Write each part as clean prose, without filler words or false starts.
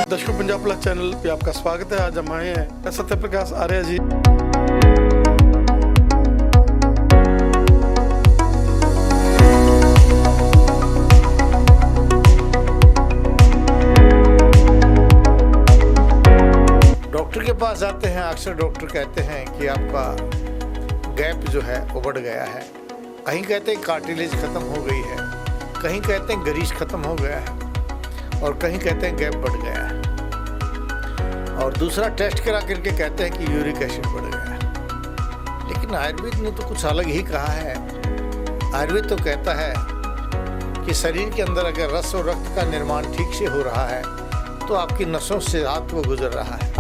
दर्शकों, Punjab plus channel पे आपका स्वागत है। आज हम आए हैं सत्य प्रकाश आर्य जी। डॉक्टर के पास जाते हैं, अक्सर डॉक्टर कहते हैं कि आपका गैप जो है वो बढ़ गया है। कहीं कहते हैं कार्टिलेज ख़त्म हो गई है, कहीं कहते हैं ग्रीस ख़त्म हो गया है और कहीं कहते हैं गैप बढ़ गया है। और दूसरा टेस्ट करा करके कहते हैं कि यूरिक एसिड बढ़ गया है। लेकिन आयुर्वेद ने तो कुछ अलग ही कहा है। आयुर्वेद तो कहता है कि शरीर के अंदर अगर रस और रक्त का निर्माण ठीक से हो रहा है तो आपकी नसों से रात वो गुजर रहा है।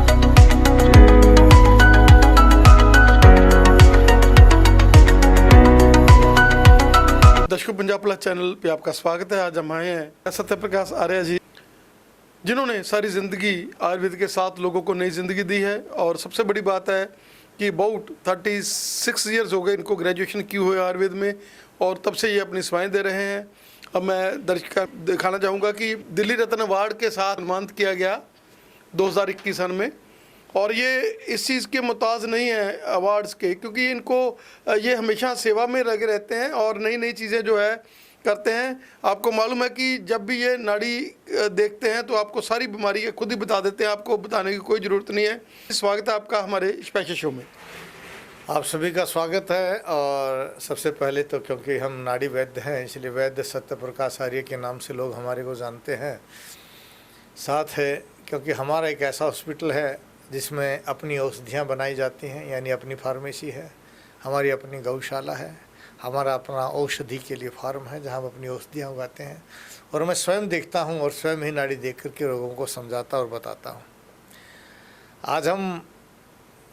दर्शकों, पंजाब प्लस चैनल पे आपका स्वागत है। आज हम आए हैं सत्य प्रकाश आर्य जी, जिन्होंने सारी ज़िंदगी आयुर्वेद के साथ लोगों को नई ज़िंदगी दी है। और सबसे बड़ी बात है कि अबाउट 36 ईयर्स हो गए इनको ग्रेजुएशन की हुई आयुर्वेद में, और तब से ये अपनी सेवाएं दे रहे हैं। अब मैं दर्शक दिखाना चाहूँगा कि दिल्ली रत्न अवार्ड के साथ सम्मानित किया गया 2021 सन में। और ये इस चीज़ के मुताज नहीं है अवार्ड्स के, क्योंकि इनको ये हमेशा सेवा में लगे रहते हैं और नई नई चीज़ें जो है करते हैं। आपको मालूम है कि जब भी ये नाड़ी देखते हैं तो आपको सारी बीमारी खुद ही बता देते हैं, आपको बताने की कोई ज़रूरत नहीं है। स्वागत है आपका हमारे स्पेशल शो में। आप सभी का स्वागत है। और सबसे पहले तो क्योंकि हम नाड़ी वैद्य हैं, इसलिए वैद्य सत्य प्रकाश आर्य के नाम से लोग हमारे को जानते हैं। साथ है क्योंकि हमारा एक ऐसा हॉस्पिटल है जिसमें अपनी औषधियाँ बनाई जाती हैं, यानी अपनी फार्मेसी है, हमारी अपनी गौशाला है, हमारा अपना औषधि के लिए फार्म है जहाँ हम अपनी औषधियाँ उगाते हैं। और मैं स्वयं देखता हूँ और स्वयं ही नाड़ी देख करके लोगों को समझाता और बताता हूँ। आज हम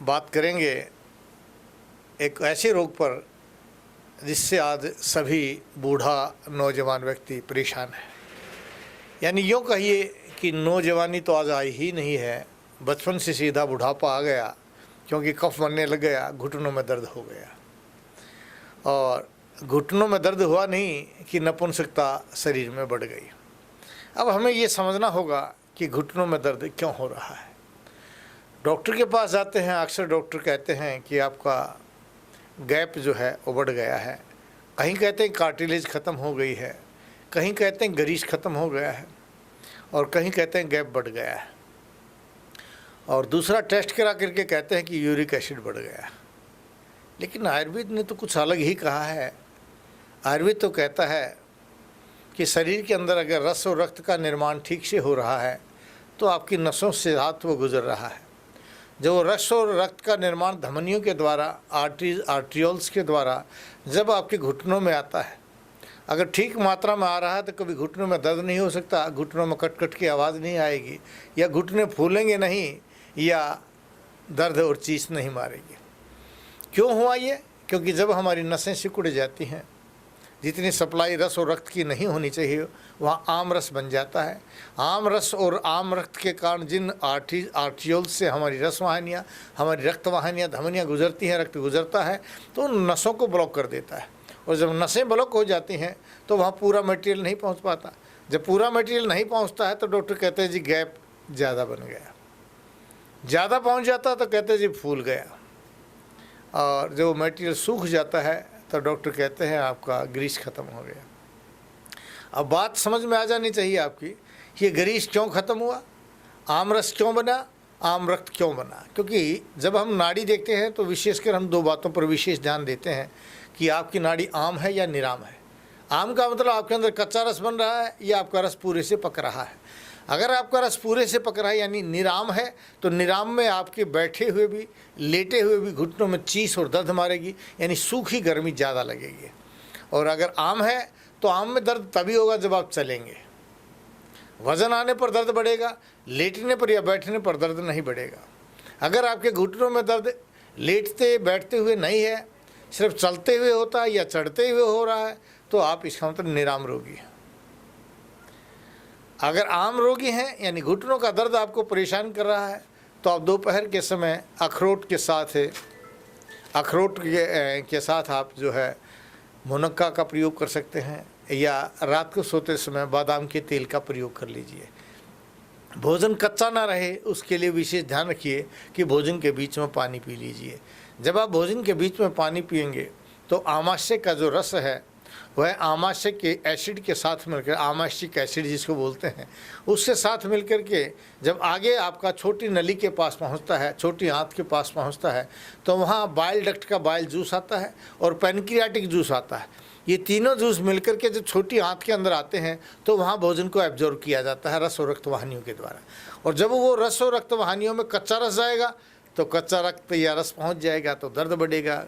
बात करेंगे एक ऐसे रोग पर जिससे आज सभी बूढ़ा नौजवान व्यक्ति परेशान है। यानी यूँ कहिए कि नौजवानी तो आज आई ही नहीं है, बचपन से सीधा बुढ़ापा आ गया, क्योंकि कफ बनने लग गया, घुटनों में दर्द हो गया। और घुटनों में दर्द हुआ नहीं कि नपुंसकता शरीर में बढ़ गई। अब हमें ये समझना होगा कि घुटनों में दर्द क्यों हो रहा है। डॉक्टर के पास जाते हैं, अक्सर डॉक्टर कहते हैं कि आपका गैप जो है वो बढ़ गया है। कहीं कहते हैं कार्टिलेज ख़त्म हो गई है, कहीं कहते हैं ग्रीस ख़त्म हो गया है और कहीं कहते हैं गैप बढ़ गया है। और दूसरा टेस्ट करा करके कहते हैं कि यूरिक एसिड बढ़ गया है। लेकिन आयुर्वेद ने तो कुछ अलग ही कहा है। आयुर्वेद तो कहता है कि शरीर के अंदर अगर रस और रक्त का निर्माण ठीक से हो रहा है तो आपकी नसों से रात वो गुजर रहा है। जो रस और रक्त का निर्माण धमनियों के द्वारा, आर्ट्रियोल्स के द्वारा जब आपके घुटनों में आता है, अगर ठीक मात्रा में आ रहा है तो कभी घुटनों में दर्द नहीं हो सकता, घुटनों में कट कट की आवाज़ नहीं आएगी, या घुटने फूलेंगे नहीं, या दर्द और चीस नहीं मारेगी। क्यों हुआ ये? क्योंकि जब हमारी नसें सिकुड़ जाती हैं, जितनी सप्लाई रस और रक्त की नहीं होनी चाहिए वहाँ आम रस बन जाता है। आम रस और आम रक्त के कारण जिन आर्ट्रियोल्स से हमारी रस वाहिनियाँ, हमारी रक्त वाहिनियाँ, धमनियाँ गुजरती हैं, रक्त गुजरता है तो उन नसों को ब्लॉक कर देता है। और जब नसें ब्लॉक हो जाती हैं तो वहाँ पूरा मटेरियल नहीं पहुँच पाता। जब पूरा मटेरियल नहीं पहुँचता है तो डॉक्टर कहते हैं जी गैप ज़्यादा बन गया। ज़्यादा पहुँच जाता तो कहते हैं जी फूल गया। और जो मटेरियल सूख जाता है तो डॉक्टर कहते हैं आपका ग्रीस ख़त्म हो गया। अब बात समझ में आ जानी चाहिए आपकी कि ये ग्रीस क्यों ख़त्म हुआ, आम रस क्यों बना, आम रक्त क्यों बना। क्योंकि जब हम नाड़ी देखते हैं तो विशेषकर हम दो बातों पर विशेष ध्यान देते हैं कि आपकी नाड़ी आम है या निराम है। आम का मतलब आपके अंदर कच्चा रस बन रहा है या आपका रस पूरे से पक रहा है। अगर आपका रस पूरे से पक रहा है यानी निराम है, तो निराम में आपके बैठे हुए भी, लेटे हुए भी घुटनों में चीस और दर्द मारेगी, यानी सूखी गर्मी ज़्यादा लगेगी। और अगर आम है तो आम में दर्द तभी होगा जब आप चलेंगे। वज़न आने पर दर्द बढ़ेगा, लेटने पर या बैठने पर दर्द नहीं बढ़ेगा। अगर आपके घुटनों में दर्द लेटते बैठते हुए नहीं है, सिर्फ चलते हुए होता है या चढ़ते हुए हो रहा है, तो आप इसका मतलब निराम रोगी हैं। अगर आम रोगी हैं यानी घुटनों का दर्द आपको परेशान कर रहा है, तो आप दोपहर के समय अखरोट के साथ आप जो है मुनक्का का प्रयोग कर सकते हैं, या रात को सोते समय बादाम के तेल का प्रयोग कर लीजिए। भोजन कच्चा ना रहे उसके लिए विशेष ध्यान रखिए कि भोजन के बीच में पानी पी लीजिए। जब आप भोजन के बीच में पानी पिएंगे तो आमाशय का जो रस है वह आमाशय के एसिड के साथ मिलकर, आमाशयिक एसिड जिसको बोलते हैं, उसके साथ मिलकर के जब आगे आपका छोटी नली के पास पहुंचता है, छोटी आंत के पास पहुंचता है, तो वहाँ बाइल डक्ट का बाइल जूस आता है और पैनक्रियाटिक जूस आता है। ये तीनों जूस मिलकर के जब छोटी आंत के अंदर आते हैं तो वहाँ भोजन को एब्जॉर्व किया जाता है रस और रक्त वाहिनियों के द्वारा। और जब वो रस और रक्त वाहिनियों में कच्चा रस जाएगा तो कच्चा रक्त या रस पहुँच जाएगा तो दर्द बढ़ेगा,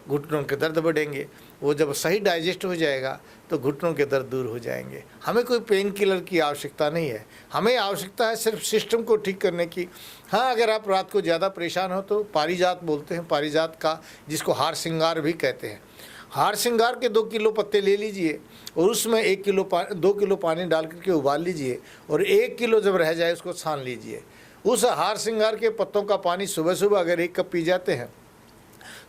घुटनों के दर्द बढ़ेंगे। वो जब सही डाइजेस्ट हो जाएगा तो घुटनों के दर्द दूर हो जाएंगे। हमें कोई पेन किलर की आवश्यकता नहीं है, हमें आवश्यकता है सिर्फ सिस्टम को ठीक करने की। हाँ, अगर आप रात को ज़्यादा परेशान हो तो पारिजात बोलते हैं, पारिजात का जिसको हार श्रृंगार भी कहते हैं, हार श्रृंगार के 2 किलो पत्ते ले लीजिए और उसमें 2 किलो पानी डाल करके उबाल लीजिए और 1 किलो जब रह जाए उसको छान लीजिए। उस हार श्रृंगार के पत्तों का पानी सुबह सुबह अगर 1 कप पी जाते हैं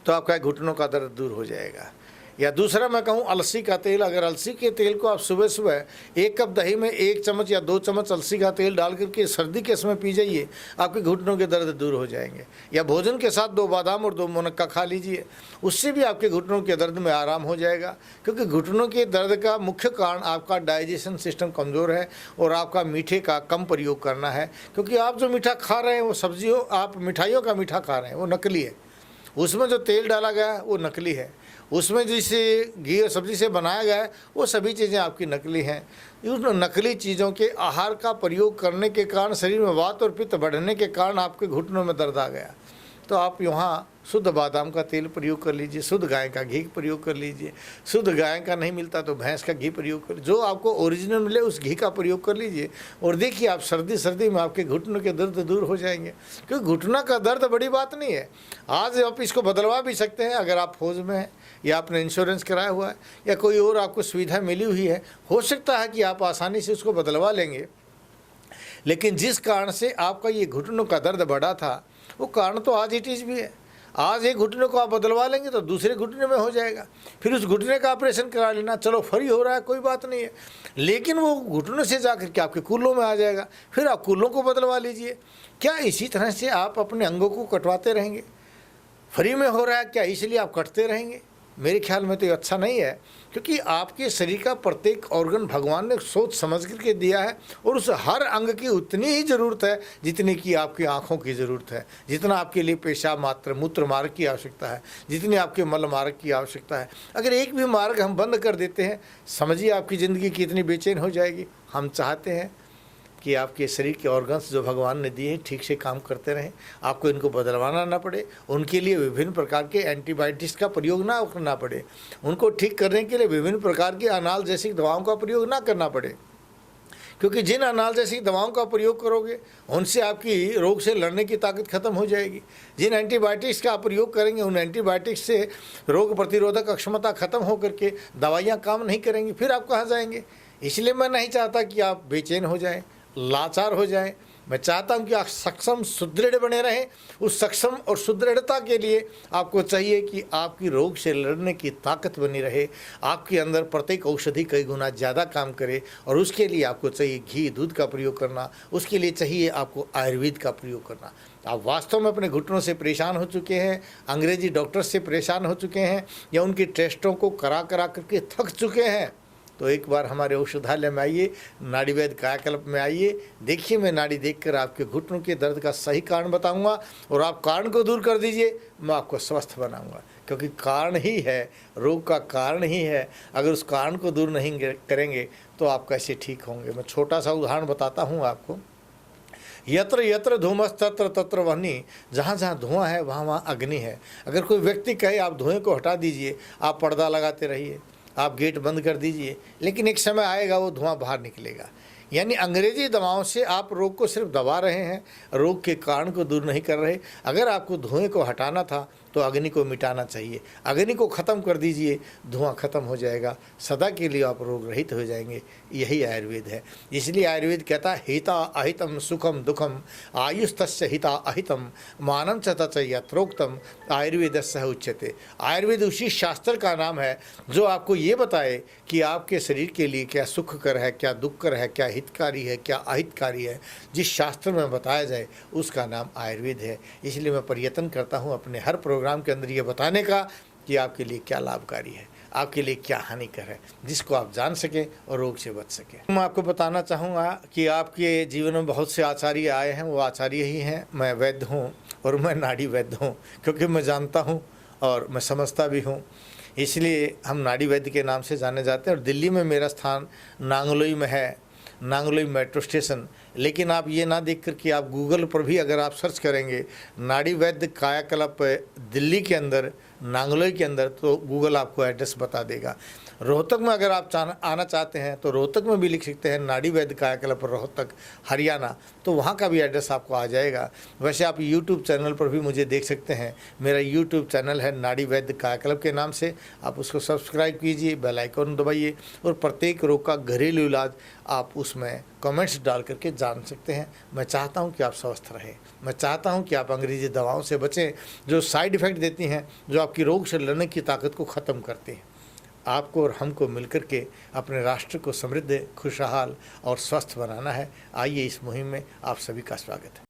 तो आपका घुटनों का दर्द दूर हो जाएगा। या दूसरा मैं कहूँ अलसी का तेल, अगर अलसी के तेल को आप सुबह सुबह 1 कप दही में 1 चम्मच या 2 चम्मच अलसी का तेल डाल करके सर्दी के समय पी जाइए, आपके घुटनों के दर्द दूर हो जाएंगे। या भोजन के साथ 2 बादाम और 2 मुनक्का खा लीजिए, उससे भी आपके घुटनों के दर्द में आराम हो जाएगा। क्योंकि घुटनों के दर्द का मुख्य कारण आपका डाइजेशन सिस्टम कमज़ोर है और आपका मीठे का कम प्रयोग करना है। क्योंकि आप जो मीठा खा रहे हैं वो सब्जियों, आप मिठाइयों का मीठा खा रहे हैं, वो नकली है। उसमें जो तेल डाला गया है वो नकली है, उसमें जिसे घी और सब्ज़ी से बनाया गया है वो सभी चीज़ें आपकी नकली हैं। उन नकली चीज़ों के आहार का प्रयोग करने के कारण शरीर में वात और पित्त बढ़ने के कारण आपके घुटनों में दर्द आ गया। तो आप यहाँ शुद्ध बादाम का तेल प्रयोग कर लीजिए, शुद्ध गाय का घी प्रयोग कर लीजिए। शुद्ध गाय का नहीं मिलता तो भैंस का घी प्रयोग कर, जो आपको ओरिजिनल मिले उस घी का प्रयोग कर लीजिए और देखिए आप सर्दी में आपके घुटनों के दर्द दूर हो जाएंगे। क्योंकि घुटना का दर्द बड़ी बात नहीं है। आज आप इसको बदलवा भी सकते हैं, अगर आप फौज में हैं या आपने इंश्योरेंस कराया हुआ है या कोई और आपको सुविधा मिली हुई है, हो सकता है कि आप आसानी से उसको बदलवा लेंगे। लेकिन जिस कारण से आपका ये घुटनों का दर्द बढ़ा था वो कारण तो आज इट इज़ भी है। आज एक घुटने को आप बदलवा लेंगे तो दूसरे घुटने में हो जाएगा, फिर उस घुटने का ऑपरेशन करा लेना, चलो फ्री हो रहा है कोई बात नहीं है। लेकिन वो घुटनों से जा करके आपके कूल्हों में आ जाएगा, फिर आप कूल्हों को बदलवा लीजिए। क्या इसी तरह से आप अपने अंगों को कटवाते रहेंगे? फ्री में हो रहा है क्या इसलिए आप कटते रहेंगे? मेरे ख्याल में तो ये अच्छा नहीं है। क्योंकि आपके शरीर का प्रत्येक ऑर्गन भगवान ने सोच समझ करके दिया है और उस हर अंग की उतनी ही ज़रूरत है जितनी की आपकी आँखों की ज़रूरत है, जितना आपके लिए पेशाब मात्र मूत्र मार्ग की आवश्यकता है, जितनी आपके मल मार्ग की आवश्यकता है। अगर एक भी मार्ग हम बंद कर देते हैं, समझिए आपकी ज़िंदगी कितनी बेचैन हो जाएगी। हम चाहते हैं कि आपके शरीर के ऑर्गन्स जो भगवान ने दिए हैं ठीक से काम करते रहें, आपको इनको बदलवाना ना पड़े, उनके लिए विभिन्न प्रकार के एंटीबायोटिक्स का प्रयोग ना करना पड़े, उनको ठीक करने के लिए विभिन्न प्रकार की अनाल्जेसिक दवाओं का प्रयोग ना करना पड़े। क्योंकि जिन अनाल्जेसिक दवाओं का प्रयोग करोगे उनसे आपकी रोग से लड़ने की ताकत खत्म हो जाएगी। जिन एंटीबायोटिक्स का आप प्रयोग करेंगे उन एंटीबायोटिक्स से रोग प्रतिरोधक क्षमता खत्म होकर के दवाइयाँ काम नहीं करेंगी, फिर आप कहाँ जाएंगे? इसलिए मैं नहीं चाहता कि आप बेचैन हो जाएं, लाचार हो जाएं। मैं चाहता हूं कि आप सक्षम सुदृढ़ बने रहें। उस सक्षम और सुदृढ़ता के लिए आपको चाहिए कि आपकी रोग से लड़ने की ताकत बनी रहे, आपके अंदर प्रत्येक औषधि कई गुना ज़्यादा काम करे। और उसके लिए आपको चाहिए घी दूध का प्रयोग करना, उसके लिए चाहिए आपको आयुर्वेद का प्रयोग करना। आप वास्तव में अपने घुटनों से परेशान हो चुके हैं, अंग्रेजी डॉक्टर से परेशान हो चुके हैं या उनकी टेस्टों को करा करके थक चुके हैं, तो एक बार हमारे औषधालय में आइए, नाड़ीवैद्य कायाकल्प में आइए। देखिए, मैं नाड़ी देखकर आपके घुटनों के दर्द का सही कारण बताऊंगा और आप कारण को दूर कर दीजिए, मैं आपको स्वस्थ बनाऊंगा। क्योंकि कारण ही है, रोग का कारण ही है। अगर उस कारण को दूर नहीं करेंगे तो आप कैसे ठीक होंगे? मैं छोटा सा उदाहरण बताता हूँ आपको। यत्र यत्र धूमस तत्र तत्र वह्नि, जहाँ जहाँ धुआं है वहाँ वहाँ अग्नि है। अगर कोई व्यक्ति कहे आप धुएँ को हटा दीजिए, आप पर्दा लगाते रहिए, आप गेट बंद कर दीजिए, लेकिन एक समय आएगा वो धुआं बाहर निकलेगा। यानी अंग्रेजी दवाओं से आप रोग को सिर्फ दबा रहे हैं, रोग के कारण को दूर नहीं कर रहे। अगर आपको धुएं को हटाना था तो अग्नि को मिटाना चाहिए। अग्नि को ख़त्म कर दीजिए, धुआं ख़त्म हो जाएगा, सदा के लिए आप रोग रहित हो जाएंगे। यही आयुर्वेद है। इसलिए आयुर्वेद कहता है हिता अहितम सुखम दुखम आयुस्तस्य हिता अहितम मानम च तच यत्रोक्तम आयुर्वेदस्य उच्यते। आयुर्वेद उसी शास्त्र का नाम है जो आपको ये बताए कि आपके शरीर के लिए क्या सुखकर है, क्या दुखकर है, क्या हितकारी है, क्या अहितकारी है। जिस शास्त्र में बताया जाए उसका नाम आयुर्वेद है। इसलिए मैं प्रयत्न करता हूँ अपने हर प्रोग्राम के अंदर ये बताने का कि आपके लिए क्या लाभकारी है, आपके लिए क्या हानिकर है, जिसको आप जान सकें और रोग से बच सकें। मैं आपको बताना चाहूँगा कि आपके जीवन में बहुत से आचार्य आए हैं, वो आचार्य ही हैं। मैं वैद्य हूँ और मैं नाड़ी वैद्य हूँ, क्योंकि मैं जानता हूँ और मैं समझता भी हूँ। इसलिए हम नाड़ी वैद्य के नाम से जाने जाते हैं। और दिल्ली में मेरा स्थान नांगलोई में है, नांगलोई मेट्रो स्टेशन। लेकिन आप ये ना देख कर कि आप गूगल पर भी अगर आप सर्च करेंगे नाड़ी वैद्य कायाकल्प दिल्ली के अंदर, नांगलोई के अंदर, तो गूगल आपको एड्रेस बता देगा। रोहतक में अगर आप आना चाहते हैं तो रोहतक में भी लिख सकते हैं नाड़ी वैद्य कायाकल्प रोहतक हरियाणा, तो वहाँ का भी एड्रेस आपको आ जाएगा। वैसे आप यूट्यूब चैनल पर भी मुझे देख सकते हैं। मेरा यूट्यूब चैनल है नाड़ी वैद्य कायाकल्प के नाम से। आप उसको सब्सक्राइब कीजिए, बेल आइकन दबाइए और प्रत्येक रोग का घरेलू इलाज आप उसमें कमेंट्स डाल करके जान सकते हैं। मैं चाहता हूं कि आप स्वस्थ रहें। मैं चाहता हूं कि आप अंग्रेजी दवाओं से बचें जो साइड इफ़ेक्ट देती हैं, जो आपकी रोग से लड़ने की ताकत को ख़त्म करती हैं। आपको और हमको मिलकर के अपने राष्ट्र को समृद्ध, खुशहाल और स्वस्थ बनाना है। आइए इस मुहिम में आप सभी का स्वागत है।